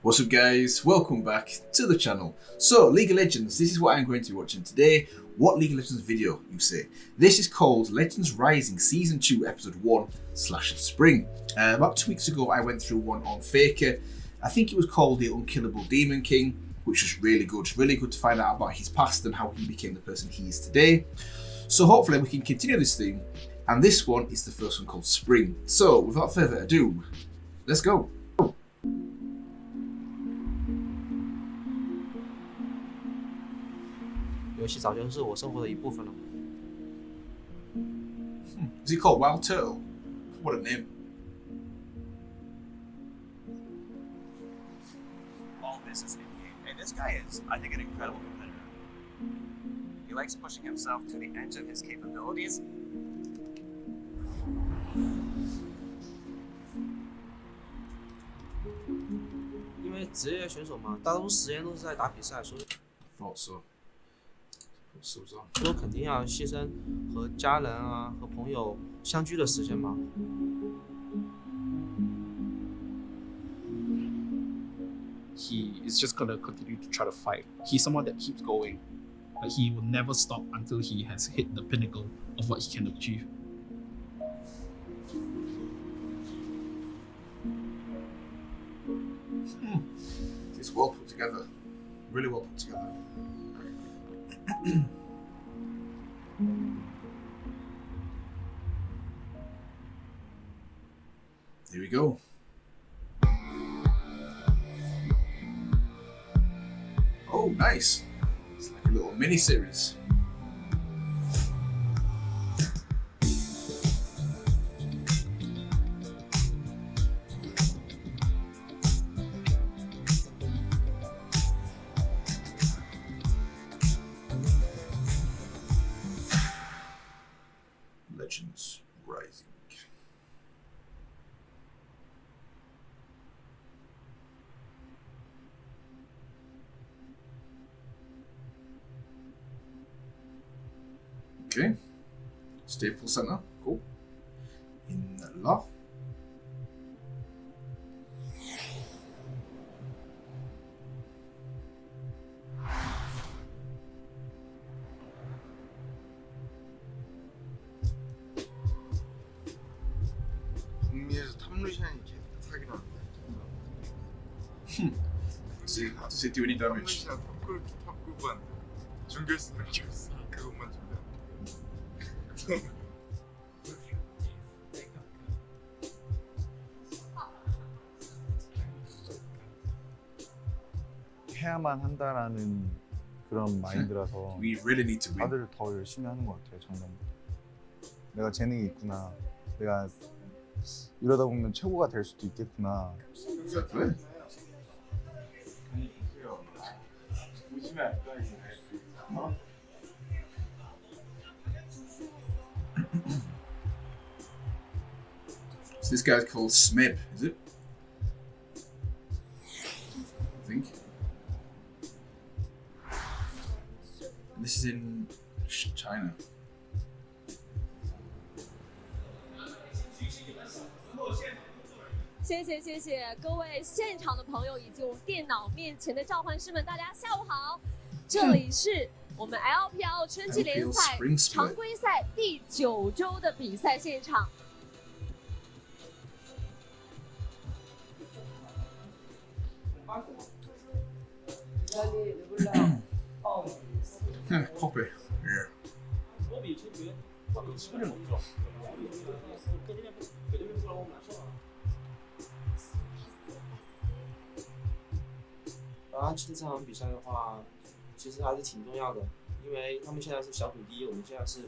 What's up guys, welcome back to the channel. So League of Legends, this is what I'm going to be watching today. What League of Legends video, you say? This is called Legends Rising Season 2 Episode 1/Spring. About 2 weeks ago I went through one on Faker. I think it was called the Unkillable Demon King, which was really good to find out about his past and how he became the person he is today. So hopefully we can continue this thing, and this one is the first one called Spring. So without further ado, let's go. 游戏早就是我生活的一部分了。Is he called Wild Turtle? What a name. All this is in-game, and this guy is, I think, an incredible competitor. He likes pushing himself to the edge of his capabilities. 因为职业选手嘛，大多数时间都是在打比赛，所以 Thought so. 说肯定要牺牲和家人啊、和朋友相聚的时间嘛。He is just gonna continue to try to fight. He's someone that keeps going. Like he will never stop until he has hit the pinnacle of what he can achieve. It's well put together. Really well put together. Here we go. Oh, nice. It's like a little mini series. Legends Rising. Okay. Staple Center. Cool. In La. 북미에서 탑루시안이 계속 사기로 하는데 Does it do any damage? 탑루시안 탑급한 준결승을 이겼어. 그것만 준비하면 해야만 한다라는 그런 마인드라서 We really need to win. 다들 더 열심히 하는 것 같아요. 작년보다. 내가 재능이 있구나. 내가 이러다 보면 최고가 될 수도 있겠구나. Exactly. So this guy's called Smeb, is it? I think. And this is in China. 谢谢各位现场的朋友以及我们电脑面前的召唤师们，大家下午好！这里是我们 LPL 春季联赛 LPL Spring Split 常规赛第9周的比赛现场。Poppy. Yeah. 其实这场比赛的话，其实还是挺重要的，因为他们现在是小组第一，我们现在是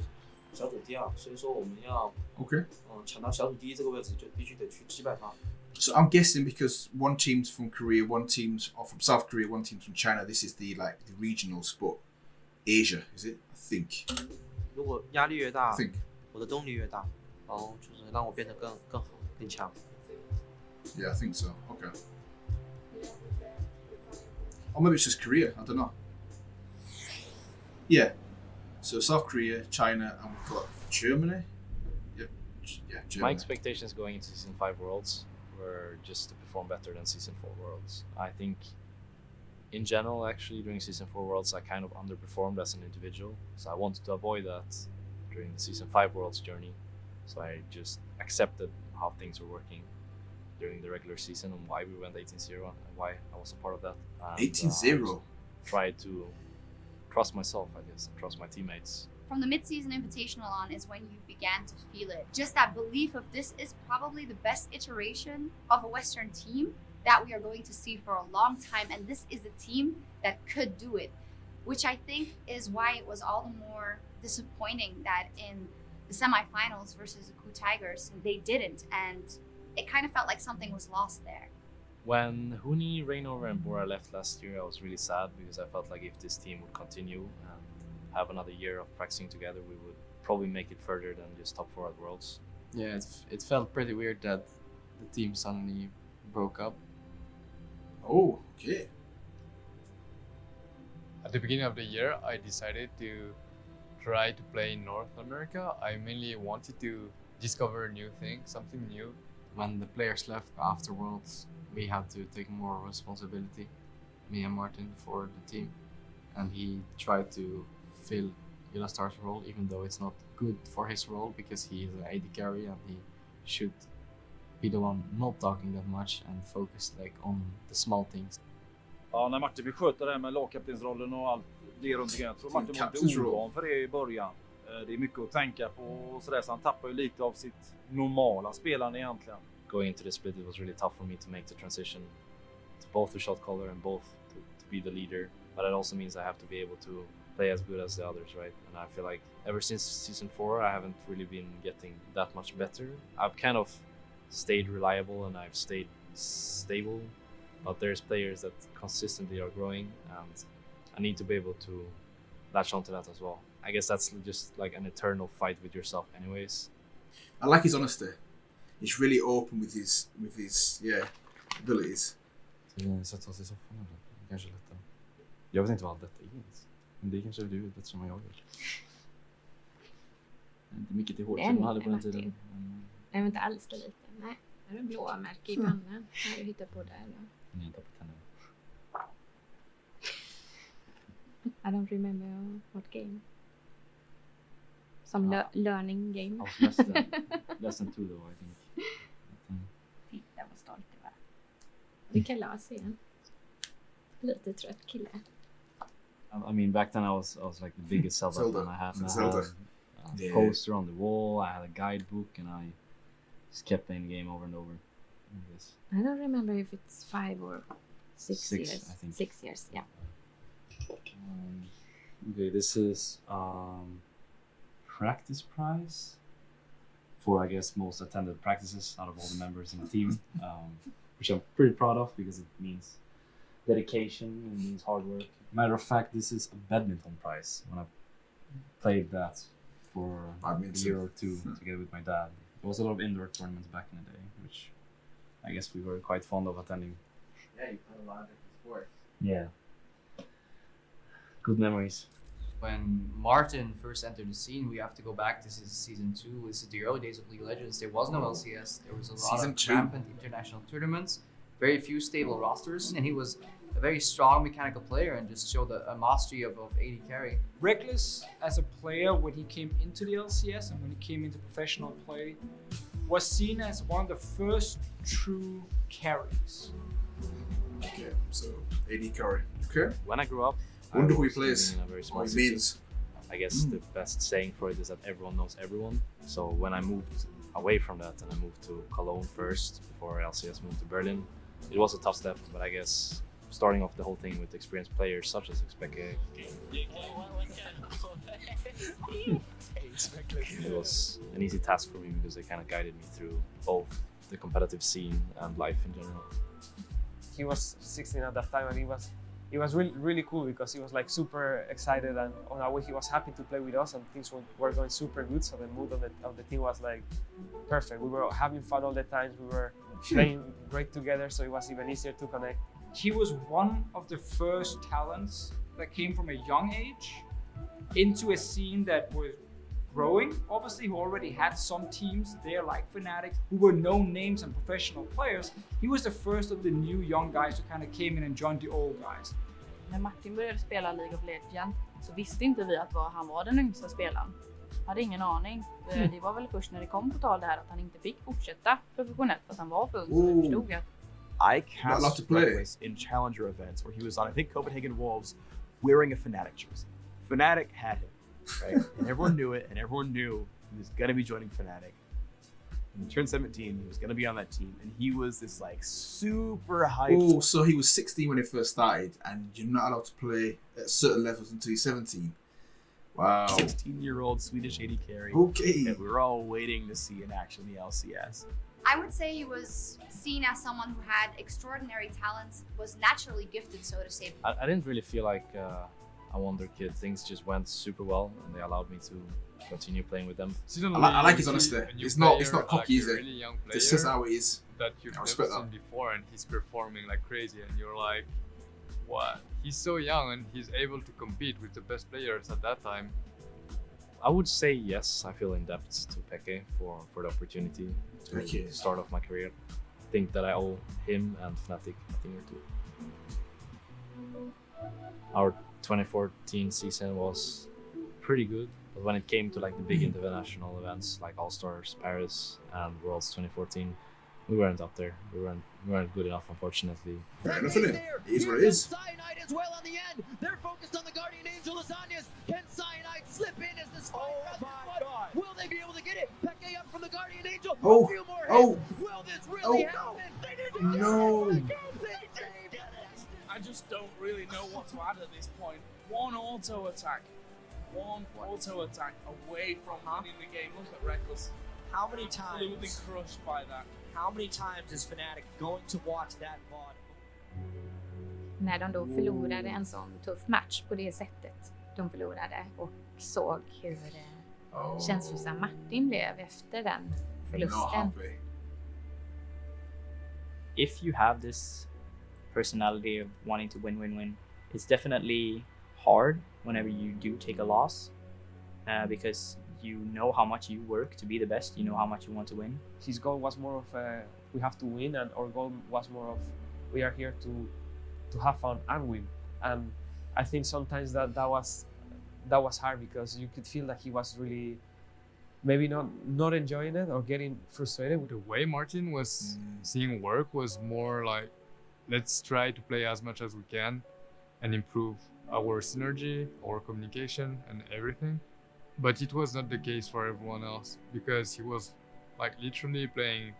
小组第二，所以说我们要 Okay. 抢到小组第一这个位置，就必须得去击败他。 So I'm guessing because one team's from Korea, one team's from South Korea, one team's from China. This is the regional spot. Asia, is it? I think. 如果压力越大 I，think. 我的动力越大，然后就是让我变得更好、更强。 Yeah, I think so. Okay. Or maybe it's just Korea. I don't know. Yeah. So South Korea, China, and we've got Germany. Yeah, My Germany. expectations going into Season 5 Worlds were just to perform better than Season 4 Worlds. I think in general, actually, during Season 4 Worlds, I kind of underperformed as an individual. So I wanted to avoid that during the Season 5 Worlds journey. So I just accepted how things were working during the regular season and why we went 18-0 and why I was a part of that. 18-0? Tried to trust myself, I guess, and trust my teammates. From the mid-season invitational on is when you began to feel it. Just that belief of this is probably the best iteration of a Western team that we are going to see for a long time, and this is a team that could do it, which I think is why it was all the more disappointing that in the semifinals versus the Coup Tigers, they didn't, and it kind of felt like something was lost there. When Huni, Rainover and Bora left last year, I was really sad because I felt like if this team would continue and have another year of practicing together, we would probably make it further than just top 4 at Worlds. Yeah, it felt pretty weird that the team suddenly broke up. Oh, okay. At the beginning of the year, I decided to try to play in North America. I mainly wanted to discover new things, something new. When the players left after Worlds, we had to take more responsibility, me and Martin, for the team. And he tried to fill Illastar's role, even though it's not good for his role because he is an AD carry and he should be the one not talking that much and focus like on the small things. Ja, när Martin fick sköta det här med lagkaptensrollen och allt det runt omkring. Jag tror Martin var lite ovan för det i början. Det är mycket att tänka på och sådär, så han tappar ju lite av sitt normala spelande egentligen. Going into the split, it was really tough for me to make the transition to both the shot caller and both to be the leader. But it also means I have to be able to play as good as the others, right? And I feel like ever since Season 4, I haven't really been getting that much better. I've kind of stayed reliable and I've stayed stable, but there's players that consistently are growing and I need to be able to latch onto that as well. I guess that's just like an eternal fight with yourself anyways. I like his honesty. He's really open with his abilities. Sätta oss i soffan eller? Kanske lättare. Jag vet inte vad allt detta är ens. Men det kanske du vet bättre än vad jag gör. Inte mycket till hårt som man hade på den tiden. Nej, inte alls det lite. Nej, här är en blå märke i pannan. Här du hittar på där. Ni har tappat henne. I don't remember what game. Some learning game. I was lesson 2 though, I think. Titta vad stolt du var. Det kalas igen. Lite trött kille. I mean, back then I was like the biggest Zelda fan I had. I had a poster on the wall, I had a guidebook, and I just kept playing the game over and over. I don't remember if it's 5 or 6 years. I think. 6 years, yeah. Okay, this is practice prize for, I guess, most attended practices out of all the members in the team, which I'm pretty proud of because it means dedication, it means hard work. Matter of fact, this is a badminton prize. When I played that for a year or two together with my dad. There was a lot of indoor tournaments back in the day, which I guess we were quite fond of attending. Yeah, you played a lot of different sports. Yeah. Good memories. When Martin first entered the scene, we have to go back. This is Season 2. This is the early days of League of Legends. There was no LCS. There was a lot of rampant international tournaments. Very few stable rosters. And he was a very strong mechanical player and just showed a mastery of AD carry. Reckless as a player when he came into the LCS and when he came into professional play was seen as one of the first true carries. Okay, so AD carry. Okay. When I grew up, wonder who he plays. What he means. I guess the best saying for it is that everyone knows everyone. So when I moved away from that and I moved to Cologne first before LCS moved to Berlin, it was a tough step, but I guess starting off the whole thing with experienced players such as Expeke, it was an easy task for me because they kind of guided me through both the competitive scene and life in general. He was 16 at that time, and it was really cool because he was like super excited, and on our way he was happy to play with us, and things were going super good. So the mood of the team was like perfect. We were having fun all the time. We were playing great together, so it was even easier to connect. He was one of the first talents that came from a young age into a scene that was growing, obviously, who already had some teams there like Fnatic, who were known names and professional players. He was the first of the new young guys who kind of came in and joined the old guys. När Martin började spela League of Legends så visste inte vi att han var den yngsta spelaren. Hade ingen aning. Det var väl först när det kom på tal det här att han inte fick fortsätta professionellt för att han var för ung. Så vi förstod att I cast Reckless in Challenger events where he was on, I think, Copenhagen Wolves, wearing a Fnatic jersey. Fnatic had him, right? And everyone knew it, and everyone knew he was going to be joining Fnatic. When he turned 17, he was going to be on that team, and he was this like super hyped. Oh, so he was 16 when he first started, and you're not allowed to play at certain levels until you're 17. Wow. 16-year-old Swedish AD carry. Okay. That we were all waiting to see in action in the LCS. I would say he was seen as someone who had extraordinary talents, was naturally gifted, so to say. I didn't really feel like a wonder kid. Things just went super well, and they allowed me to continue playing with them. I like his honesty. It's not cocky, is it? Really young player This is how it is. That you've I never respect seen that. before, and he's performing like crazy, and you're like, what? He's so young, and he's able to compete with the best players at that time. I would say yes. I feel in debt to Peke for the opportunity to start off my career. I think that I owe him and Fnatic a thing or two. Our 2014 season was pretty good, but when it came to like the big international events like All Stars Paris and Worlds 2014, we weren't up there. We weren't good enough, unfortunately. Fair enough, isn't it? It is what it is. Cyanide as well on the end. They're focused on the Guardian Angel Lasagnas. Can Cyanide slip in as the spider on this one? Will they be able to get it? Peke up from the Guardian Angel. Oh, A few more oh, hits. Will this really happen? No. I just don't really know what to add at this point. One auto attack away from winning the game. Look at Reckless. How many times? Absolutely crushed by that. How many times is Fnatic going to watch that VOD? När de då förlorade en sån tuff match på det sättet de förlorade och såg hur känslosam Martin blev efter den förlusten. If you have this personality of wanting to win, it's definitely hard whenever you do take a loss because you know how much you work to be the best, you know how much you want to win. His goal was more of we have to win, and our goal was more of we are here to have fun and win. And I think sometimes that was hard because you could feel that he was really maybe not enjoying it or getting frustrated. The way Martin was seeing work was more like, let's try to play as much as we can and improve our synergy, our communication, and everything. But it was not the case for everyone else because he was like literally playing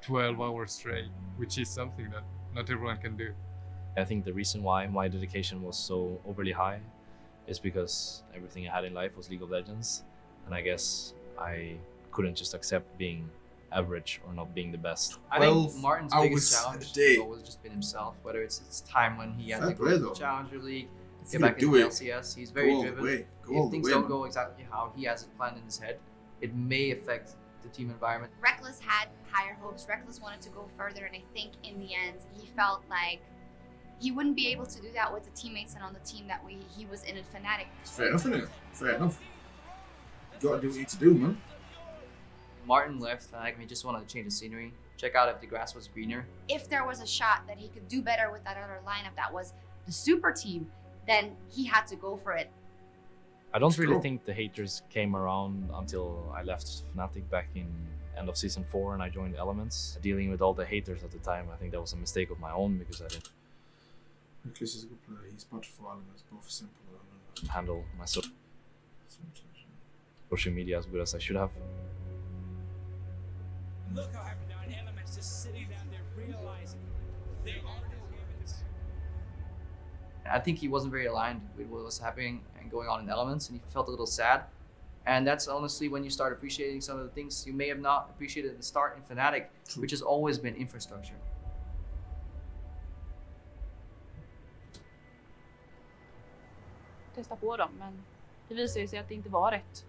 12 hours straight, which is something that not everyone can do. I think the reason why my dedication was so overly high is because everything I had in life was League of Legends, and I guess I couldn't just accept being average or not being the best. I think Martin's biggest challenge has always just been himself, whether it's time when he had to go to the Challenger League, get back into the LCS. He's very driven. If things don't go exactly how he has it planned in his head, it may affect the team environment. Reckless had higher hopes. Reckless wanted to go further, and I think in the end, he felt like he wouldn't be able to do that with the teammates and on the team that he was in Fnatic. Fair enough, isn't it? Fair enough. You gotta do what you need to do, man. Martin left, and he just wanted to change the scenery, check out if the grass was greener. If there was a shot that he could do better with that other lineup that was the super team, then he had to go for it. I don't really think the haters came around until I left Fnatic back in end of season 4 and I joined Elements. Dealing with all the haters at the time, I think that was a mistake of my own because I didn't Reckless is a good player. He's bad for Elements, both simple and handle my social media as good as I should have. Look how happy now Elements just sitting down there realizing they are the humans. I think he wasn't very aligned with what was happening and going on in Elements, and he felt a little sad. And that's honestly when you start appreciating some of the things you may have not appreciated at the start in Fnatic, which has always been infrastructure. Testa på dem, men det visar ju sig att det inte var rätt.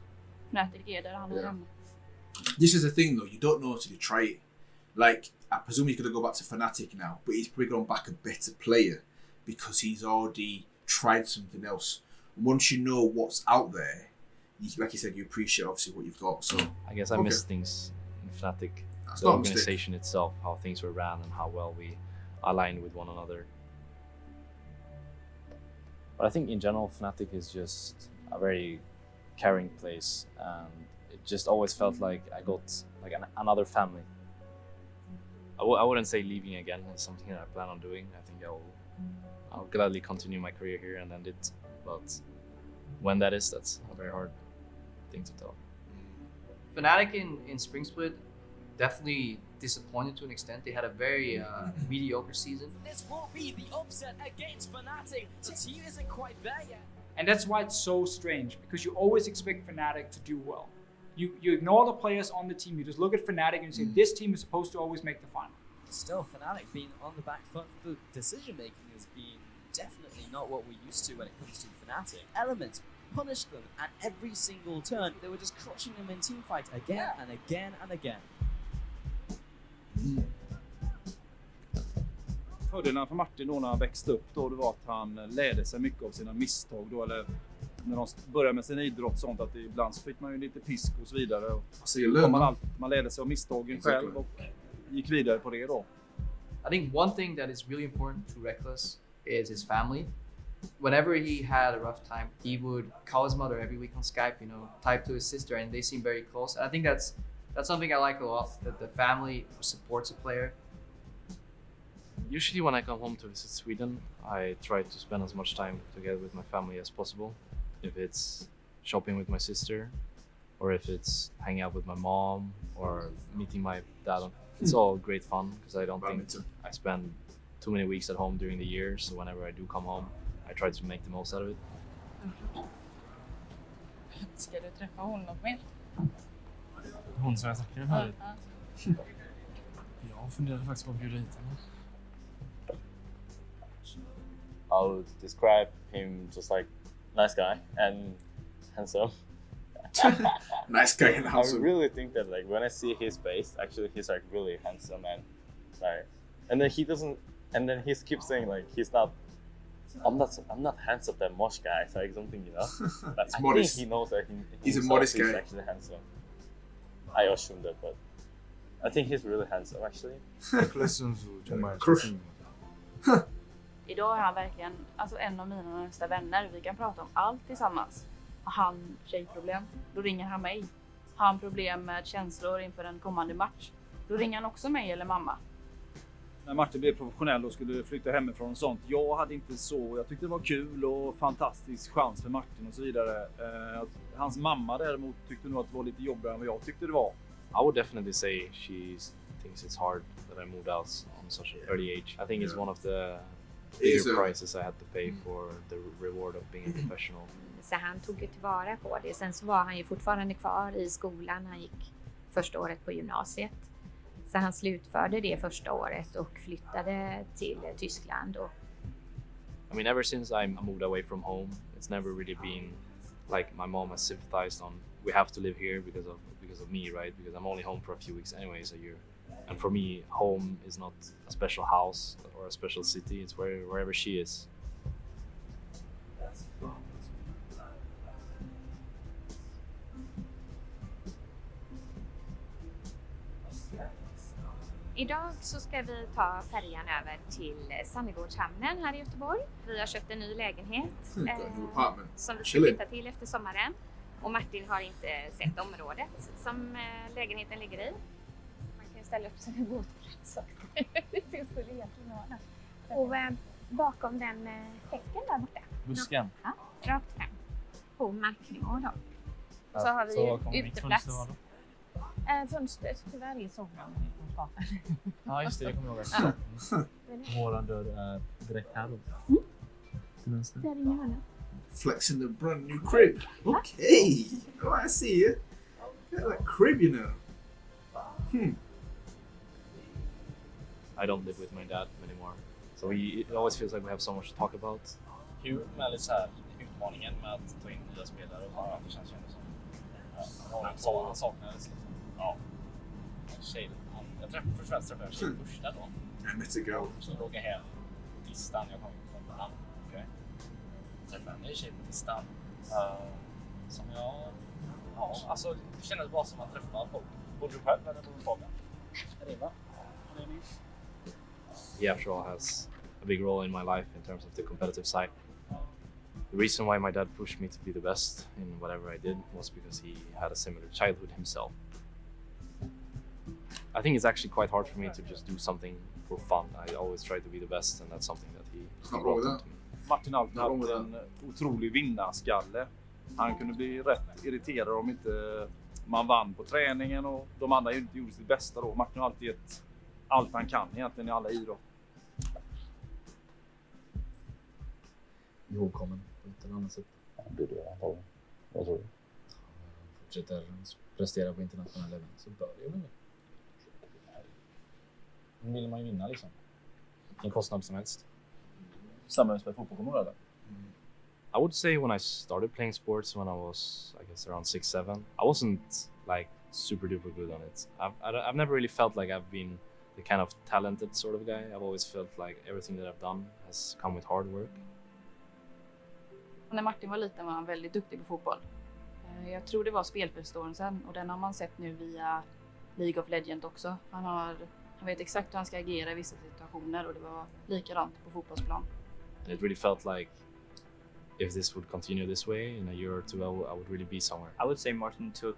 Fnatic är där han är hemma. This is the thing though, you don't know until you try it. Like, I presume he's going to go back to Fnatic now, but he's probably gone back a better player because he's already tried something else. And once you know what's out there, like you said, you appreciate obviously what you've got. So I guess I miss things in Fnatic, That's the not a mistake. organization itself, how things were ran and how well we aligned with one another. But I think in general, Fnatic is just a very caring place, and it just always felt like I got like another family. I wouldn't say leaving again is something that I plan on doing. I think I'll gladly continue my career here and end it. But when that is, that's a very hard thing to tell. Fnatic in Spring Split definitely disappointed to an extent. They had a very mediocre season. This will be the upset against Fnatic. The team isn't quite there yet. And that's why it's so strange, because you always expect Fnatic to do well. You ignore the players on the team, you just look at Fnatic and you say, this team is supposed to always make the final. Still, Fnatic being on the back foot, the decision making has been definitely not what we're used to when it comes to Fnatic. Elements punished them at every single turn. They were just crushing them in teamfights again and again and again. Fördelen för Martin då när han växte upp då, det var att han lärde sig mycket av sina misstag då, eller när de började med sin idrott sånt, att ibland så fick man ju lite pisk och så vidare. Och man lärde sig av misstagen själv och gick vidare på det då. I think one thing that is really important to Reckless is his family. Whenever he had a rough time, he would call his mother every week on Skype, you know, type to his sister, and they seem very close. And I think that's something I like a lot, that the family supports a player. Usually when I come home to visit Sweden, I try to spend as much time together with my family as possible. If it's shopping with my sister, or if it's hanging out with my mom, or meeting my dad. It's all great fun, because I don't think I spend too many weeks at home during the year, so whenever I do come home, I try to make the most out of it. Ska du träffa honom mer? Hon som jag snackade med förut. Jag funderade faktiskt på att bjuda hit henne. I'll describe him just like nice guy and handsome. Nice guy and handsome. I really think that like when I see his face, actually he's like really handsome and like, and then he doesn't, and then he keeps saying like he's not. I'm not handsome that much, guys. Like something, you know. But I modest. think he knows that He's a modest he's guy. actually handsome. I assume that, but I think he's really handsome actually. Idag är han verkligen en av mina närmsta vänner. Vi kan prata om allt tillsammans. Har han tjejproblem, då ringer han mig. Har han problem med känslor inför en kommande match, då ringer han också mig eller mamma. När Martin blev professionell och skulle flytta hemifrån och sånt, jag hade inte så, jag tyckte det var kul och fantastisk chans för Martin och så vidare. Hans mamma däremot tyckte nog att det var lite jobbigare än vad jag tyckte det var. I would definitely say she thinks it's hard that I moved out on such an early age. I think it's one of the bigger prices I had to pay for the reward of being a professional. Så han tog ju tillvara på det. Sen så var han ju fortfarande kvar i skolan. Han gick första året på gymnasiet. Så han slutförde det första året och flyttade till Tyskland. I mean, ever since I moved away from home, it's never really been like my mom has sympathized on we have to live here because of me, right? Because I'm only home for a few weeks anyways a year. And for me, home is not a special house or a special city. It's wherever she is. Idag så ska vi ta färjan över till Sannegårdshamnen här i Göteborg. Vi har köpt en ny lägenhet som vi ska flytta till efter sommaren. Och Martin har inte sett området som lägenheten ligger i. Man kan ställa upp sina båtplatser. Det skulle egentligen vara. Och bakom den häcken där borta. Busken? Ja, rakt fram. På marknivå då. Och så har vi uteplats. Fönstret tyvärr är sovrummet. Ja just det, jag kommer ihåg det. Våran dörr är direkt här då. Där inne hörna. Flexing the brand new crib. Okay. Oh, I see it. Look at that crib, you know. I don't live with my dad anymore. So it always feels like we have so much to talk about. Kul med lite så här utmaningen med att ta in nya spelare och bara det känns ju ändå som. Han saknades liksom. Ja. Tjej. Jag träffade en tjej första dagen. And it's a girl. Så jag åker hem på tisdagen. Jag kom på namn. Okej. Träffade en ny tjej på tisdagen. Som jag Ja, alltså det kändes bara som att träffa folk. Bor du själv eller bor du Fabian? Rima? He after all has a big role in my life in terms of the competitive side. The reason why my dad pushed me to be the best in whatever I did was because he had a similar childhood himself. I think it's actually quite hard for me to just do something for fun. I always try to be the best, and that's something that he brought into me. Martin har alltid haft en otrolig vinnarskalle. Han kunde bli rätt irriterad om inte man vann på träningen och de andra inte gjorde sitt bästa då. Martin har alltid gett allt han kan egentligen i alla idrott. Ihågkommen på ett eller annat sätt. Det blir det antagligen. Vad tror du? Fortsätter prestera på internationella event så bör det ju vara. Nu vill man ju vinna liksom. En kostnad som helst. Samma med fotboll kommer du eller? I would say when I started playing sports when I was, I guess, around 6-7, I wasn't like super duper good on it. I've never really felt like I've been the kind of talented sort of guy. I've always felt like everything that I've done has come with hard work. När Martin var liten var han väldigt duktig på fotboll. Jag tror det var spelförståelsen och den har man sett nu via League of Legends också. Han vet exakt hur han ska agera i vissa situationer och det var likadant på fotbollsplan. And it really felt like if this would continue this way in a year or two, I would really be somewhere. I would say Martin took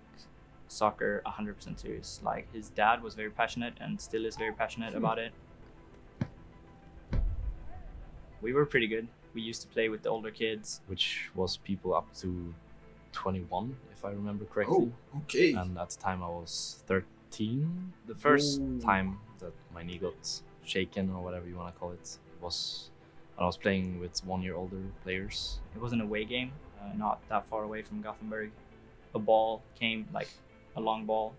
soccer 100% serious. Like his dad was very passionate and still is very passionate about it. We were pretty good. We used to play with the older kids. Which was people up to 21, if I remember correctly. Oh, okay. And at the time I was 13. The first time that my knee got shaken or whatever you want to call it was when I was playing with 1 year older players. It was an away game, not that far away from Gothenburg. A ball came, like a long ball,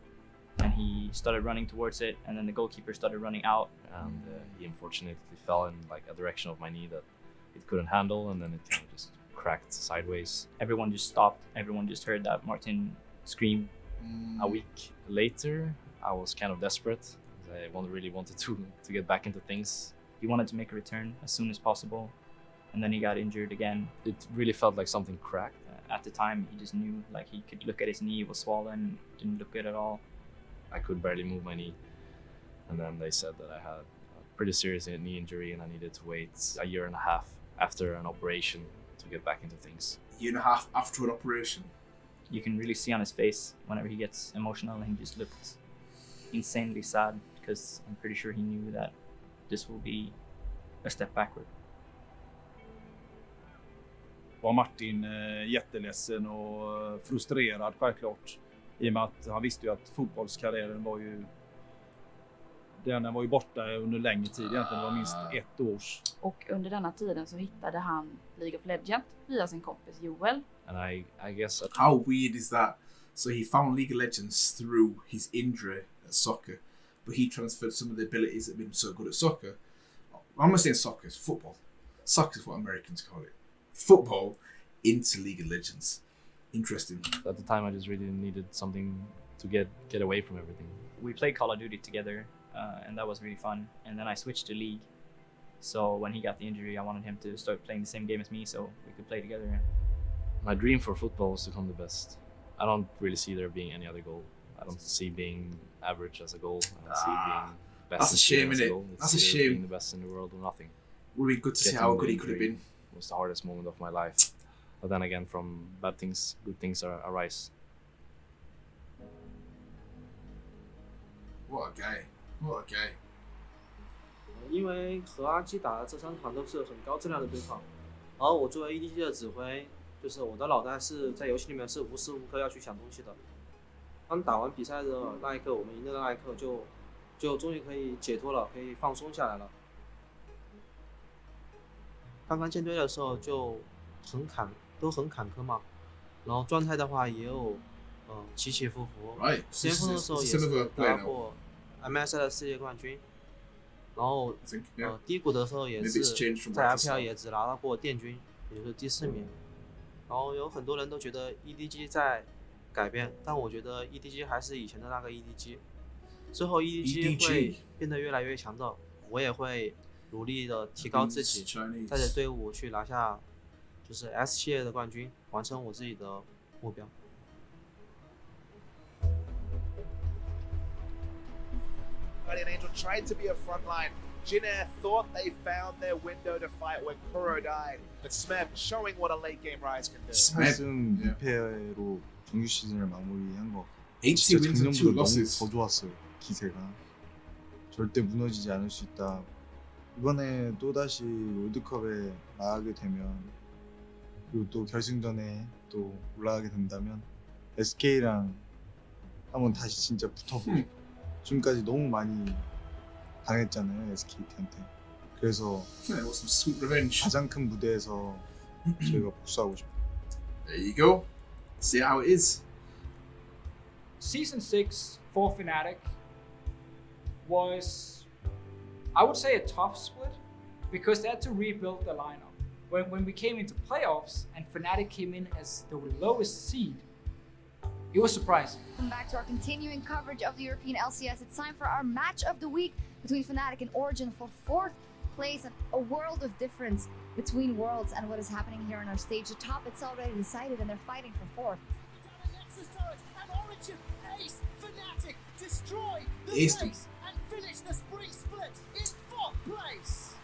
and he started running towards it, and then the goalkeeper started running out. And he unfortunately fell in like a direction of my knee that it couldn't handle, and then it kind of just cracked sideways. Everyone just stopped. Everyone just heard that Martin scream. A week later, I was kind of desperate. I really wanted to get back into things. He wanted to make a return as soon as possible, and then he got injured again. It really felt like something cracked. At the time, he just knew, like he could look at his knee, it was swollen, didn't look good at all. I could barely move my knee, and then they said that I had a pretty serious knee injury and I needed to wait a year and a half after an operation to get back into things. A year and a half after an operation? You can really see on his face whenever he gets emotional, and he just looked insanely sad because I'm pretty sure he knew that this will be a step backward. Var Martin jätteledsen och frustrerad självklart. I och med att han visste ju att fotbollskarriären var ju... Den var ju borta under längre tid egentligen, det var minst 1 års. Och under denna tiden så hittade han League of Legends via sin kompis Joel. And I guess... How weird is that? So he found League of Legends through his injury at soccer, but he transferred some of the abilities that made him so good at soccer. I'm not saying soccer, it's football. Soccer is what Americans call it. Football into League of Legends. Interesting. At the time I just really needed something to get away from everything. We played Call of Duty together, and that was really fun. And then I switched to League. So when he got the injury, I wanted him to start playing the same game as me so we could play together. My dream for football was to become the best. I don't really see there being any other goal. I don't see being average as a goal. I don't see being best. That's a shame, isn't it? That's a shame. Being the best in the world or nothing. Would be good to see how good he could have been. It was the hardest moment of my life. But then again, from bad things, good things arise. What a guy. What a guy. 因为和阿基打的这3场都是很高质量的对抗，而我作为 EDG 的指挥，就是我的脑袋是在游戏里面是无时无刻要去想东西的。当打完比赛的那一刻，我们赢的那一刻，就终于可以解脱了，可以放松下来了。刚刚建队的时候就都很坎坷嘛，然后状态的话也有起起伏伏。巅峰的时候也是拿过 MSI 的世界冠军，然后低谷的时候也是在 FPL 也只拿到过殿军，也就是第4名。然后有很多人都觉得 EDG 在改变，但我觉得 EDG 还是以前的那个 EDG。之后 EDG 会变得越来越强的，我也会努力的提高自己，带着队伍去拿下就是 S 系列的冠军，完成我自己的目标。Guardian Angel tried to be a frontline. Jin Air thought they found their window to fight when Kuro died. But Smeb showing what a late game Rise can do. 8승 2패로 정규 시즌을 마무리한 것 같아요. 80 wins and 2 작년보다 losses. 너무 더 좋았어요. 기세가. 절대 무너지지 않을 수 있다. 이번에 또다시 롤드컵에 나가게 되면 그리고 또 결승전에 또 올라가게 된다면 SK랑 한번 다시 진짜 붙어보고 지금까지 너무 많이 당했잖아요 SK한테. 그래서 가장 큰 무대에서 저희가 복수하고 싶어요. There you go. See how it is. Season 6 for Fnatic was, I would say, a tough split because they had to rebuild the lineup. When we came into playoffs and Fnatic came in as the lowest seed, it was surprising. Welcome back to our continuing coverage of the European LCS. It's time for our match of the week between Fnatic and Origin for 4th place, and a world of difference between Worlds and what is happening here on our stage. The top, it's already decided, and they're fighting for 4th. Nexus turret and Origin ace Fnatic destroy the Ace place and finish the spring split in 4th place.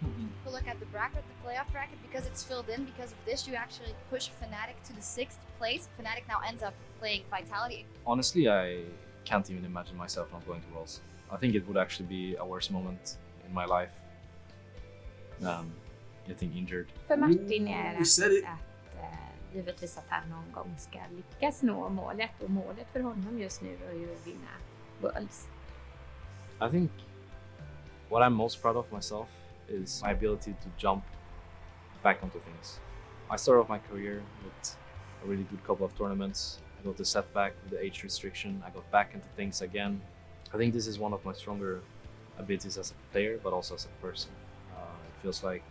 If you look at the bracket, the playoff bracket, because it's filled in, because of this, you actually push Fnatic to the 6th place. Fnatic now ends up playing Vitality. Honestly, I can't even imagine myself not going to Worlds. I think it would actually be a worse moment in my life than getting injured. För Martin är att givetvis att han någon gång ska lyckas nå målet, och målet för honom just nu är ju att vinna Worlds. I think what I'm most proud of myself is my ability to jump back onto things. I started off my career with a really good couple of tournaments. I got the setback with the age restriction. I got back into things again. I think this is one of my stronger abilities as a player, but also as a person. It feels like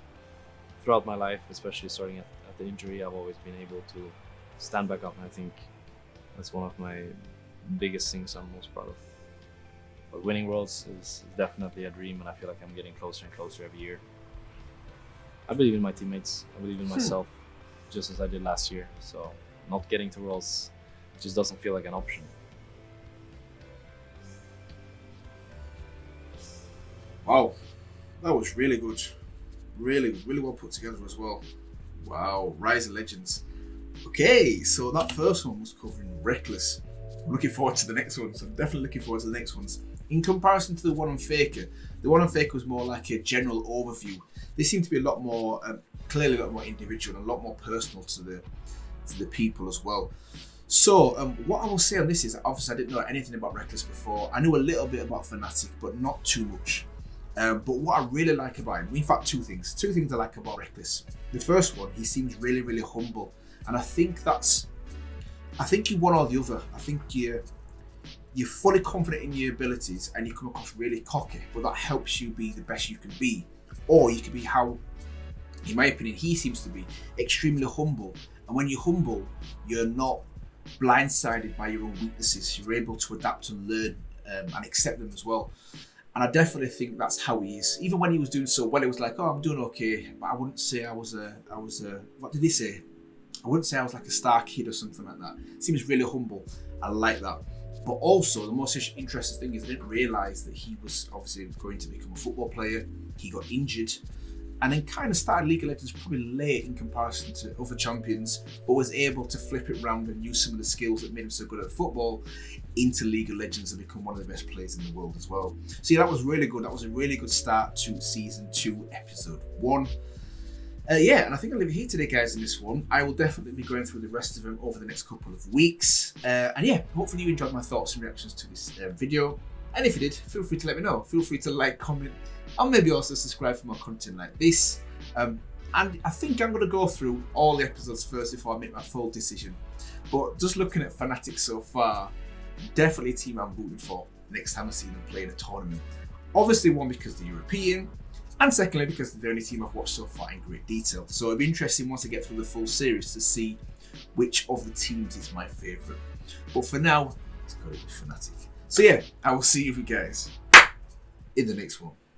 throughout my life, especially starting at the injury, I've always been able to stand back up, and I think that's one of my biggest things I'm most proud of. But winning Worlds is definitely a dream, and I feel like I'm getting closer and closer every year. I believe in my teammates, I believe in myself, just as I did last year, so not getting to Worlds just doesn't feel like an option. Wow, that was really good. Really well put together as well. Wow, Rising Legends. Okay, so that first one was covering Reckless. I'm looking forward to the next ones. I'm definitely looking forward to the next ones. In comparison to the one on Faker, the one on Faker was more like a general overview. This seemed to be a lot more, clearly a lot more individual and a lot more personal to the people as well. So what I will say on this is, obviously I didn't know anything about Reckless before. I knew a little bit about Fnatic, but not too much. But what I really like about him, in fact, two things I like about Reckless. The first one, he seems really humble, and I think you're one or the other. I think you're fully confident in your abilities and you come across really cocky, but that helps you be the best you can be. Or you can be how, in my opinion, he seems to be, extremely humble. And when you're humble, you're not blindsided by your own weaknesses. You're able to adapt and learn and accept them as well. And I definitely think that's how he is. Even when he was doing so well, it was like, oh, I'm doing okay. But I wouldn't say I was a, what did he say? I wouldn't say I was like a star kid or something like that. Seems really humble. I like that. But also, the most interesting thing is I didn't realise that he was obviously going to become a football player. He got injured and then kind of started League of Legends probably late in comparison to other champions, but was able to flip it around and use some of the skills that made him so good at football into League of Legends and become one of the best players in the world as well. So yeah, that was really good. That was a really good start to Season 2, Episode 1. Yeah, and I think I'll leave it here today, guys, in this one. I will definitely be going through the rest of them over the next couple of weeks. And yeah, hopefully you enjoyed my thoughts and reactions to this video. And if you did, feel free to let me know. Feel free to like, comment, and maybe also subscribe for more content like this. And I think I'm going to go through all the episodes first before I make my full decision. But just looking at Fnatic so far, definitely a team I'm rooting for next time I see them play in a tournament. Obviously, one, because they're European, and secondly, because they're the only team I've watched so far in great detail. So it'll be interesting once I get through the full series to see which of the teams is my favourite. But for now, it's got to be Fnatic. So yeah, I will see you guys in the next one.